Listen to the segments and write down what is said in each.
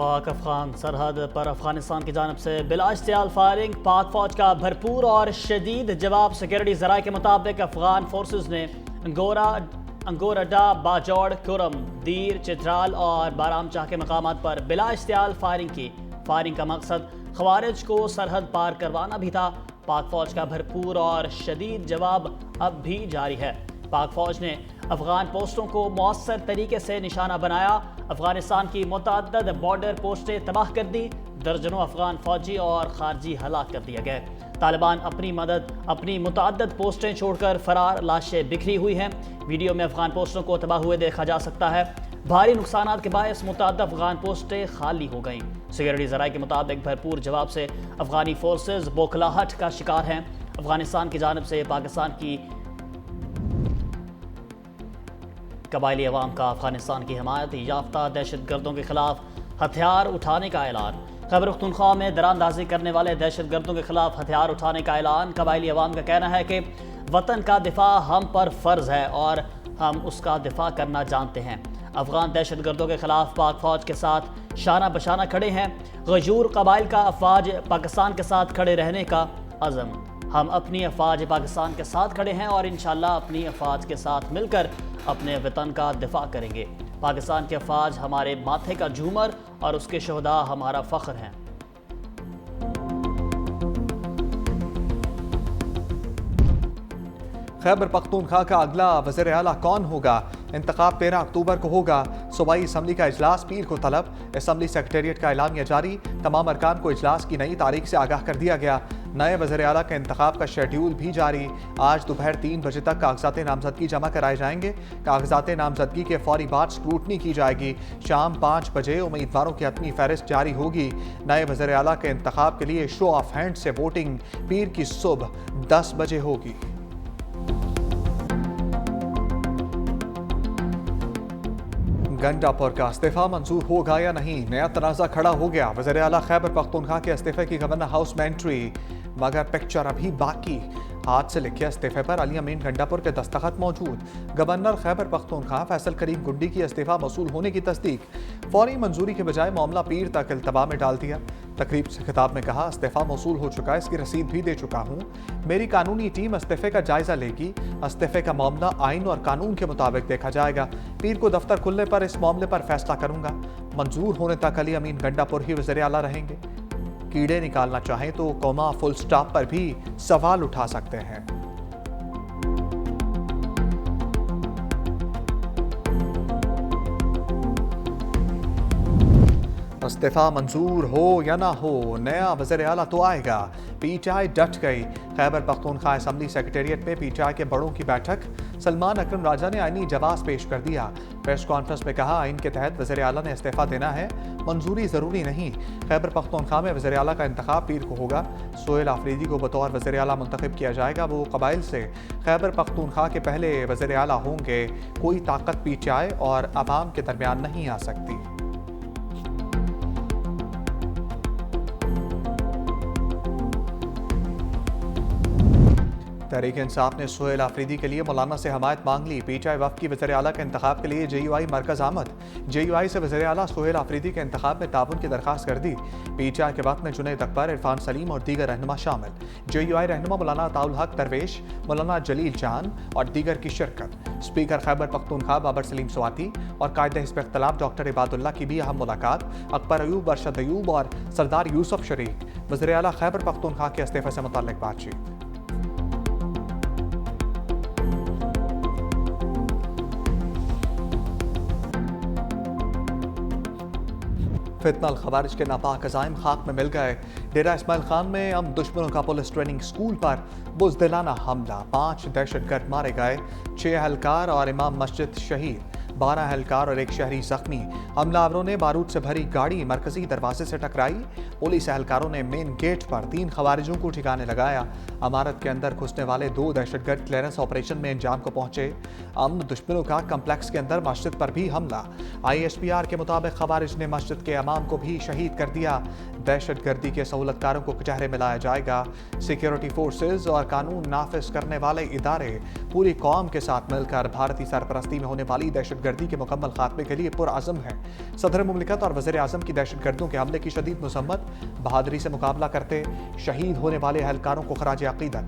पाक अफगान सरहद पर अफगानिस्तान की जानब से बिलाश्तियाल फायरिंग, पाक फौज का भरपूर और शदीद जवाब। सिक्योरिटी ज़राए के मुताबिक अफगान फोर्सेस ने अंगोरडा, बाजौड़, कुरम, दीर, चित्राल और बारामचाह के मकामात पर बिलाश्तियाल फायरिंग की। फायरिंग का मकसद खवारिज को सरहद पार करवाना भी था। पाक फौज का भरपूर और शदीद जवाब अब भी जारी है। पाक फौज ने अफगान पोस्टों को मौसर तरीके से निशाना बनाया। अफगानिस्तान की मुतअद्दिद बॉर्डर पोस्टें तबाह कर दी। दर्जनों अफगान फौजी और खारजी हलाक कर दिए गए। तालिबान अपनी मुतअद्दिद पोस्टें छोड़कर फरार, लाशें बिखरी हुई हैं। वीडियो में अफगान पोस्टों को तबाह हुए देखा जा सकता है। भारी नुकसान के बायस मुतअद्दिद अफगान पोस्टें खाली हो गईं। सिक्योरिटी ज़राए के मुताबिक भरपूर जवाब से अफगानी फोर्सेज बौखलाहट का शिकार हैं। अफगानिस्तान की जानब से पाकिस्तान की कबायली अवाम का अफगानिस्तान की हिमायत याफ्ता दहशत गर्दों के खिलाफ हथियार उठाने का ऐलान। खैबर पख्तूनख्वा में दरानदाजी करने वाले दहशत गर्दों के खिलाफ हथियार उठाने का ऐलान। कबायली अवाम का कहना है कि वतन का दिफा हम पर फ़र्ज है और हम उसका दिफा करना जानते हैं। अफगान दहशत गर्दों के खिलाफ पाक फौज के साथ शाना बशाना खड़े हैं। गजूर कबाइल का अफवाज पाकिस्तान के साथ खड़े रहने का अज़म। हम अपनी अफवाज पाकिस्तान के साथ खड़े हैं और इंशाअल्लाह अपनी अफवाज के साथ मिलकर अपने वतन का दिफा करेंगे। पाकिस्तान के अफवाज हमारे माथे का झूमर और उसके शहदा हमारा फ़ख्र हैं। खैबर पख्तूनख्वा का अगला वज़ीर आला कौन होगा? इंतखाब 13 अक्टूबर को होगा। सूबाई असम्बली का इजलास पीर को तलब। असम्बली सेक्रेटेरिएट का एलामिया जारी। तमाम अरकान को इजलास की नई तारीख से आगाह कर दिया गया। नए वज़ीर आला के इंतखाब का शेड्यूल भी जारी। आज दोपहर 3 बजे तक कागजात नामजदगी जमा कराए जाएंगे। कागजात नामजदगी के फौरी बाद स्क्रूटनी की जाएगी। शाम 5 बजे उम्मीदवारों की हतमी फहरिस्त जारी होगी। नए वज़ीर आला के इंतखाब के लिए शो ऑफ हैंड से वोटिंग पीर की सुबह 10 बजे होगी। गंडापुर का इस्तीफा मंजूर होगा या नहीं, नया तनाज़ा खड़ा हो गया। वज़ीर आला खैबर पख्तूनख्वा के इस्तीफे की गवर्नर हाउस में एंट्री, मगर पिक्चर अभी बाकी। हाथ से लिखे इस्तीफे पर अली अमीन गंडापुर के दस्तखत मौजूद। गवर्नर खैबर पख्तूनख्वा फैसल करीम गुंडी की इस्तीफा मसूल होने की तस्दीक। फौरी मंजूरी के बजाय मामला पीर तक इल्तबा में डाल दिया। तकरीब से खिताब में कहा, इस्तीफा मौसूल हो चुका है, इसकी रसीद भी दे चुका हूँ। मेरी कानूनी टीम इस्तीफे का जायजा लेगी। इस्तीफे का मामला आइन और कानून के मुताबिक देखा जाएगा। पीर को दफ्तर खुलने पर इस मामले पर फैसला करूंगा। मंजूर होने तक अली अमीन गंडापुर ही वज़ीर आला रहेंगे। कीड़े निकालना चाहें तो कौमा फुल स्टॉप पर भी सवाल उठा सकते हैं। इस्तीफा मंजूर हो या ना हो, नया वज़ीर आला तो आएगा। पीटीआई डट गई। खैबर पख्तूनख्वा असम्बली सेक्रेटेरिएट में पीटीआई के बड़ों की बैठक। सलमान अकरम राजा ने आईनी जवाब पेश कर दिया। प्रेस कॉन्फ्रेंस में कहा, आइन के तहत वज़ीर आला ने इस्तीफा देना है, मंजूरी ज़रूरी नहीं। खैबर पख्तूनख्वा में वज़ीर आला का इंतखाब पीर को होगा। सोहेल आफरीदी को बतौर वज़ीर आला मुंतखब किया जाएगा। वो कबाइल से खैबर पख्तूनख्वा के पहले वज़ीर आला होंगे। कोई ताकत पीटीआई और अवाम के दरमियान नहीं आ सकती। तहरीक इंसाफ ने सोहेल आफरीदी के लिए मौलाना से हमायत मांग ली। पीटीआई वफ़द की वज़ीर आला के इंतखाब के लिए जेयूआई मरकज़ आमद। जेयूआई से वज़ीर आला सोहेल आफरीदी के इंतखाब में ताउन की दरख्वास्त कर दी। पीटीआई के वफ़द में जुनैद अकबर, इरफान सलीम और दीगर रहनुमा शामिल। जेयूआई रहनुमा मौलाना अताउल हक दरवेश, मौलाना जलील जान और दीगर की शिरकत। स्पीकर खैबर पख्तूनख्वा बाबर सलीम स्वाति और कायदे हिज़्ब इख्तिलाफ डॉक्टर इबादुल्लाह की भी अहम मुलाकात। अकबर अयूब, अरशद अयूब और सरदार यूसुफ शरीक। वज़ीर आला खैबर पख्तूनख्वा के इस्तीफे से मुतल्लिक बातचीत। फितनल खवारिज के नापाक अज़ाइम खाक में मिल गए। डेरा इस्माइल खान में अब दुश्मनों का पुलिस ट्रेनिंग स्कूल पर बुज़दिलाना हमला। 5 दहशतगर्द मारे गए, 6 एहलकार और इमाम मस्जिद शहीद। 12 एहलकार और एक शहरी जख्मी। हमलावरों ने बारूद से भरी गाड़ी मरकजी दरवाजे से टकराई। पुलिस एहलकारों ने मेन गेट पर 3 खवारिजों को ठिकाने लगाया। इमारत के अंदर घुसने वाले 2 दहशतगर्द क्लियरेंस ऑपरेशन में अंजाम को पहुंचे। अमन दुश्मनों का कम्प्लेक्स के अंदर मस्जिद पर भी हमला। ISPR के मुताबिक खवारिज ने मस्जिद के इमाम को भी शहीद कर दिया। दहशतगर्दी के सहूलतकारों को कचहरे में लाया जाएगा। सिक्योरिटी फोर्सेज और कानून नाफिज करने वाले इदारे पूरी कौम के साथ मिलकर भारतीय सरपरस्ती में होने वाली दहशतगर्दी के मुकम्मल खात्मे के लिए पुरअज़म है। सदर मुमलिकत और वज़ीर आज़म की दहशतगर्दों के हमले की शदीद मज़म्मत, बहादुरी से मुकाबला करते शहीद होने वाले एहलकारों को खराज अक़ीदत।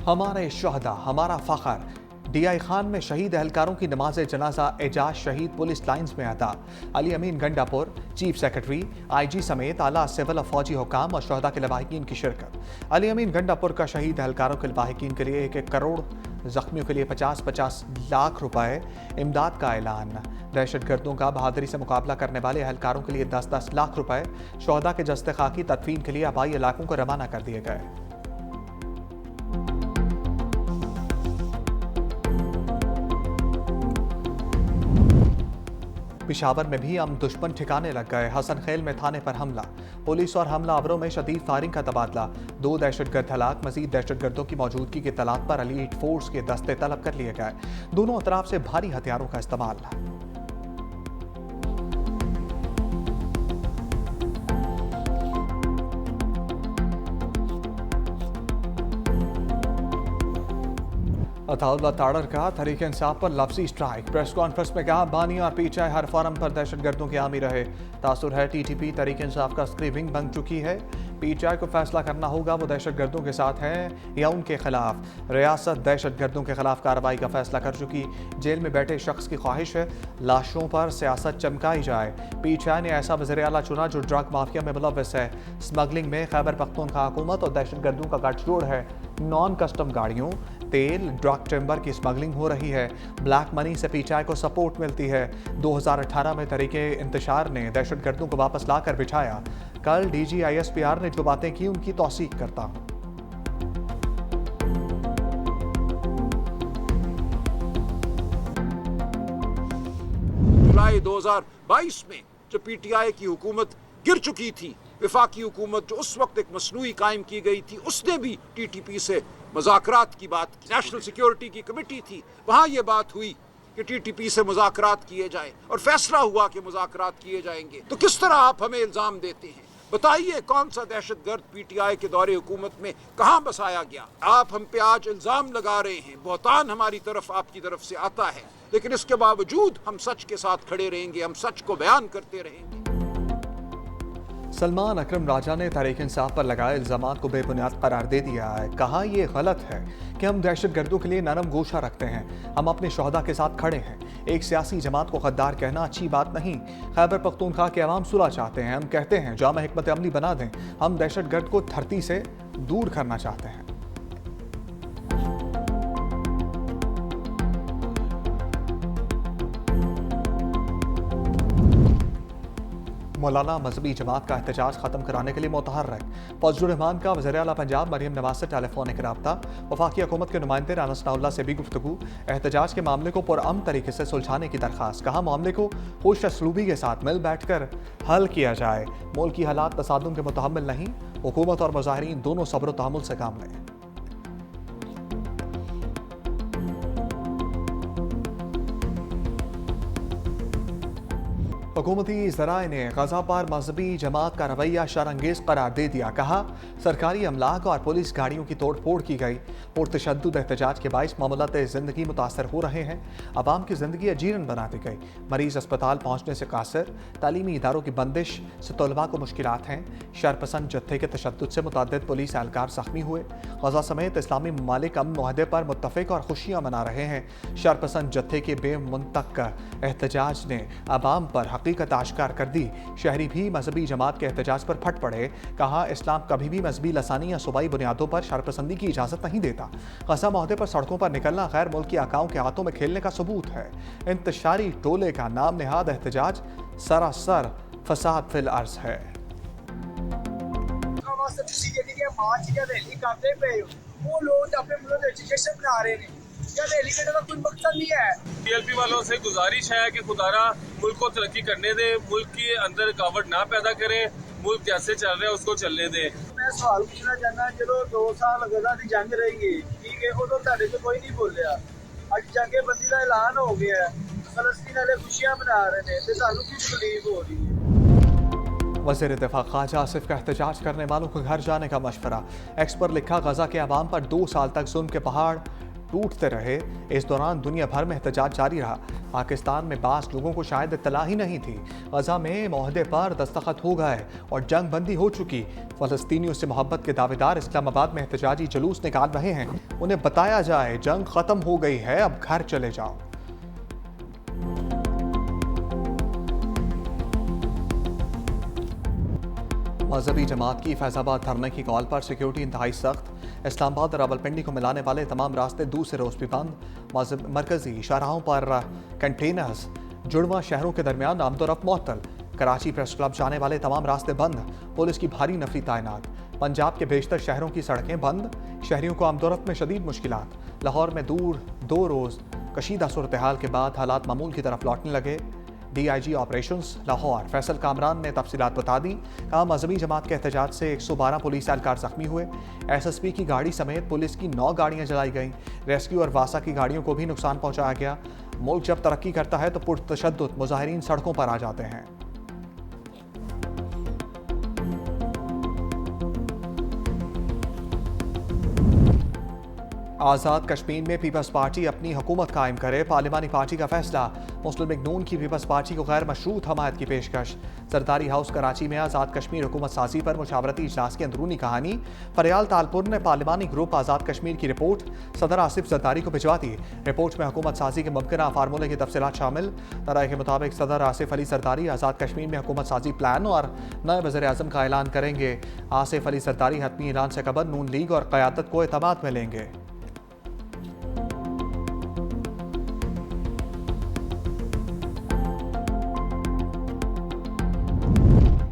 हमारे शहदा हमारा फ़ख्र। DI खान में शहीद एहलकारों की नमाज जनाजा एजाज शहीद पुलिस लाइन्स में अदा। अली अमीन गंडापुर, चीफ सेक्रेटरी, IG समेत आला सिविल और फौजी हुकाम और शहदा के लवाहिकीन की शिरकत। अली अमीन गंडापुर का शहीद एहलकारों के लवाहिकीन के लिए 1-1 करोड़, जख्मियों के लिए 50-50 लाख रुपए इमदाद का ऐलान। दहशतगर्दों का बहादुरी से मुकाबला करने वाले एहलकारों के लिए 10-10 लाख रुपए शहदा के जस्ते खाकी तदफीन के लिए आबाई इलाकों को रवाना कर दिए गए। पिशावर में भी हम दुश्मन ठिकाने लग गए। हसन खेल में थाने पर हमला। पुलिस और हमलावरों में शदीद फायरिंग का तबादला। 2 दहशतगर्द हलाक। मजीद दहशतगर्दों की मौजूदगी की तलाश पर एलीट फोर्स के दस्ते तलब कर लिए गए। दोनों अतराफ से भारी हथियारों का इस्तेमाल। अताउल्लाह ताड़र का तहरीक इंसाफ पर लफ्जी स्ट्राइक। प्रेस कॉन्फ्रेंस में कहा, बानी और PTI हर फोरम पर दहशतगर्दों के हामी रहे। तासुर है TTP तहरीक इंसाफ का स्क्रीविंग बन चुकी है। PTI को फैसला करना होगा वो दहशतगर्दों के साथ हैं या उनके खिलाफ। रियासत दहशतगर्दों के खिलाफ कार्रवाई का फैसला कर चुकी। जेल में बैठे शख्स की ख्वाहिश है लाशों पर सियासत चमकाई जाए। PTI ने ऐसा वज़ीर आला चुना जो ड्रग माफिया में मुलव्वस है। स्मगलिंग में खैबर पख्तूनख्वा हुकूमत और दहशतगर्दों का गठजोड़ है। नॉन कस्टम गाड़ियों, तेल, ड्रग टिम्बर की स्मगलिंग हो रही है। ब्लैक मनी से PTI को सपोर्ट मिलती है। 2018 में तरीके इंतशार ने दहशतगर्दों को वापस लाकर बिठाया। कल DG ISPR ने जो बातें की उनकी तौसीक करता हूं। जुलाई 2022 में जब PTI की हुकूमत गिर चुकी थी, वफाकी हुकूमत जो उस वक्त एक मसनूई कायम की गई थी, उसने भी TTP से मुज़ाकरात की बात की। नेशनल सिक्योरिटी की कमेटी थी, वहाँ ये बात हुई कि TTP से मुज़ाकरात किए जाएं और फैसला हुआ कि मुज़ाकरात किए जाएंगे। तो किस तरह आप हमें इल्ज़ाम देते हैं? बताइए कौन सा दहशतगर्द PTI के दौरे हुकूमत में कहाँ बसाया गया? आप हम पे आज इल्ज़ाम लगा रहे हैं, बहतान हमारी तरफ आपकी तरफ से आता है, लेकिन इसके बावजूद हम सच के साथ खड़े रहेंगे, हम सच को बयान करते रहेंगे। सलमान अकरम राजा ने तहरीक इंसाफ पर लगाए इल्जामात को बेबुनियाद करार दे दिया है। कहा, यह गलत है कि हम दहशतगर्दों के लिए नरम गोशा रखते हैं। हम अपने शोहदा के साथ खड़े हैं। एक सियासी जमात को गद्दार कहना अच्छी बात नहीं। खैबर पख्तूनख्वा के अवाम सुलह चाहते हैं। हम कहते हैं जामा हिकमत अमली बना दें। हम दहशतगर्द को धरती से दूर करना चाहते हैं। मौलाना मजहबी जमात का एहतजाज खत्म कराने के लिए मुतहर्रिक। फजलुर रहमान का वज़ीर आला पंजाब मरियम नवाज से टेलीफोनिक रब्ता। वफाकी हुकूमत के नुमाइंदे राना सनाउल्लाह से भी गुफ्तगू। एहतजाज के मामले को पुरअमन तरीके से सुलझाने की दरख्वास्त। कहा, मामले को खुश असलूबी के साथ मिल बैठ कर हल किया जाए। मुल्क की हालात तसादुम के मुतहम्मिल नहीं। हुकूमत और मुजाहिरीन दोनों सब्र तहम्मुल से काम लें। हुकूमती ज़राए ने गज़ा पर मजहबी जमात का रवैया शरअंगेज़ करार दे दिया। कहा, सरकारी अमलाक और पुलिस गाड़ियों की तोड़ फोड़ की गई और तशद्दुद एहतजाज के बाइस मामलात ज़िंदगी मुतासर हो रहे हैं। आवाम की ज़िंदगी अजीरन बना दी गई। मरीज अस्पताल पहुँचने से कासिर। तालीमी इदारों की बंदिश से तलबा को मुश्किलात हैं। शरपसंद जत्थे के तशद्दुद से मुतअद्दिद पुलिस एहलकार ज़ख्मी हुए। गज़ा समेत इस्लामी ममालिक अमन मुआहदे पर मुत्तफ़िक और खुशियाँ मना रहे हैं। शरपसंद जत्थे के बेमुंतक एहतजाज ने आवाम पर हकीकत आश्कार कर दी। शहरी भी मजहबी जमात के एहतजाज पर फट पड़े। कहा, इस्लाम कभी भी मजहबी लसानी या सूबाई बुनियादों पर शरपसंदी की इजाज़त नहीं देता। गज़ा मुआहदे पर सड़कों पर निकलना गैर मुल्की आकाओं के हाथों में खेलने का सबूत है। इंतशारी टोले का नाम नेहाद एहतजाज सरासर फसाद फिल अर्ज़ है। वो लोग अपने मुल्क रजिस्ट्रेशन बना रहे हैं, क्या रैली करने का कोई मकसद नहीं है। टीएलपी वालों से गुजारिश है कि खुदारा मुल्क को तरक्की करने दे, मुल्क के अंदर रुकावट ना पैदा करें, मुल्क जैसे चल रहा है उसको चलने दे। मैं सवाल पूछना चाहना, चलो 2 साल गजा की जंग रही, ठीक है, उदों तुहाडे तो कोई नहीं बोलिया, अज जंगेबंदी का ऐलान हो गया है, फलस्तीन वाले खुशियां मना रहे हैं, तो सानू क्यों तकलीफ हो रही है। वज़ीर दिफा ख्वाजा आसिफ का एहतजाज करने वालों को घर जाने का मशवरा। एक्स पर लिखा, गजा के अवाम पर 2 साल तक जुल्म के पहाड़ टूटते रहे। इस दौरान दुनिया भर में एहतजाज जारी रहा। पाकिस्तान में बास लोगों को शायद इत्तला ही नहीं थी। गजा में मुआहदे पर दस्तखत हो गए और जंग बंदी हो चुकी। फ़लस्तीनियों से मोहब्बत के दावेदार इस्लामाबाद में एहतजाजी जुलूस निकाल रहे हैं। उन्हें बताया जाए जंग ख़त्म हो गई है, अब घर चले जाओ। मजहबी जमात की फैज़ाबाद धरने की कॉल पर सिक्योरिटी इंतहाई सख्त। इस्लामाबाद और रावलपिंडी को मिलाने वाले तमाम रास्ते दूसरे रोज भी बंद। मरकजी शाहराहों पर कंटेनर्स। जुड़वा शहरों के दरमियान आमदोरफ्त मुअत्तल। कराची प्रेस क्लब जाने वाले तमाम रास्ते बंद। पुलिस की भारी नफरी तैनात। पंजाब के बेशतर शहरों की सड़कें बंद। शहरियों को आमदोरफ्त में शदीद मुश्किलात। लाहौर में 2 रोज कशीदा सूरत हाल के बाद हालात मामूल की तरफ लौटने लगे। DIG ऑपरेशंस लाहौर फैसल कामरान ने तफसीलात बता दी। कहा, मजहबी जमात के एहतजाज से 112 पुलिस एहलकार जख्मी हुए। SSP की गाड़ी समेत पुलिस की 9 गाड़ियां जलाई गईं। रेस्क्यू और वासा की गाड़ियों को भी नुकसान पहुंचाया गया। मुल्क जब तरक्की करता है तो पुरतशद्दुद मुजाहिरीन सड़कों पर आ जाते हैं। आज़ाद कश्मीर में पीपल्स पार्टी अपनी हुकूमत कायम करे, पार्लिमानी पार्टी का फैसला। मुस्लिम लीग नून की पीपल्स पार्टी को गैर मशरूत हमायत की पेशकश। जरदारी हाउस कराची में आज़ाद कश्मीर हुकूमत साजी पर मुशावरती इजलास की अंदरूनी कहानी। फरियाल तालपुर ने पार्लिमानी ग्रुप आज़ाद कश्मीर की रिपोर्ट सदर आसिफ जरदारी को भिजवा दी। रिपोर्ट में हुकूमत साजी के मुमकिन फार्मूले की तफसीलात शामिल। तराई के मुताबिक सदर आसिफ अली जरदारी आज़ाद कश्मीर में हुकूमत साजी प्लान और नए वज़ीर आज़म का ऐलान करेंगे। आसिफ अली जरदारी हतमी ऐलान से कबल नून लीग और क़यादत को एतमाद में लेंगे।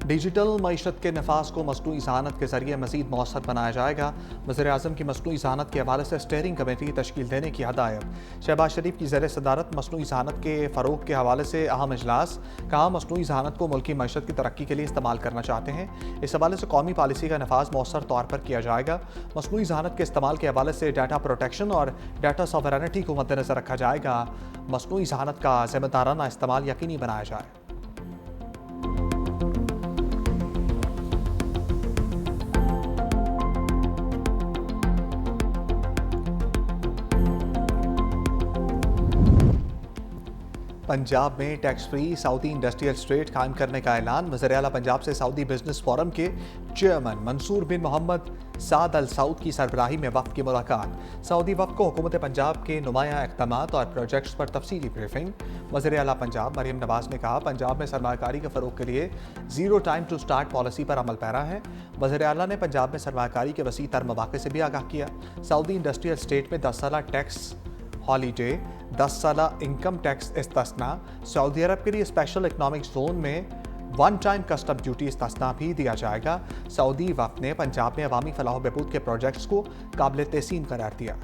डिजिटल मईशत के नफाज को मसनूई ज़हानत के जरिए मज़ीद मौसर बनाया जाएगा। वज़ीर आज़म की मसनूई ज़हानत के हवाले से स्टेयरिंग कमेटी तश्कील देने की हदायत। शहबाज शरीफ की ज़ेर सदारत मसनूई ज़हानत के फ़रोग़ के हवाले से अहम इजलास। कहा, मसनूई ज़हानत को मुल्की मईशत की तरक्की के लिए इस्तेमाल करना चाहते हैं। इस हवाले से कौमी पॉलिसी का नफाज मौसर तौर पर किया जाएगा। मसनूई ज़हानत के इस्तेमाल के हवाले से डाटा प्रोटेक्शन और डाटा सॉवरेनिटी को मद्देनज़र रखा जाएगा। मसनूई ज़हानत का ज़िम्मेदाराना इस्तेमाल यकीनी बनाया जाए। पंजाब में tax free Saudi industrial state कायम करने का ऐलान। वज़ीर आला पंजाब से सऊदी बिजनेस फोरम के चेयरमैन मंसूर बिन मोहम्मद साद अल सऊद की सरबराही में वफ़द की मुलाकात। सऊदी वफ़द को हुकूमत पंजाब के नुमाया इक़दामात और प्रोजेक्ट्स पर तफसीली ब्रीफिंग। वज़ीर आला पंजाब मरियम नवाज़ ने कहा, पंजाब में सरमाकारी के फ़रोग़ के लिए zero time to start policy पर अमल पैरा है। वज़ीर आला ने पंजाब में सरमाकारी के वसी तर मौक़े से भी आगाह किया। सऊदी इंडस्ट्रियल स्टेट में 10 साला टैक्स हॉलीडे, 10 साला इनकम टैक्स इस्तिस्ना, सऊदी अरब के लिए स्पेशल इकनॉमिक जोन में 1 टाइम कस्टम ड्यूटी इस्तिस्ना भी दिया जाएगा। सऊदी वफ़द ने पंजाब में अवामी फलाह बहबूद के प्रोजेक्ट्स को काबिल तहसीन करार दिया।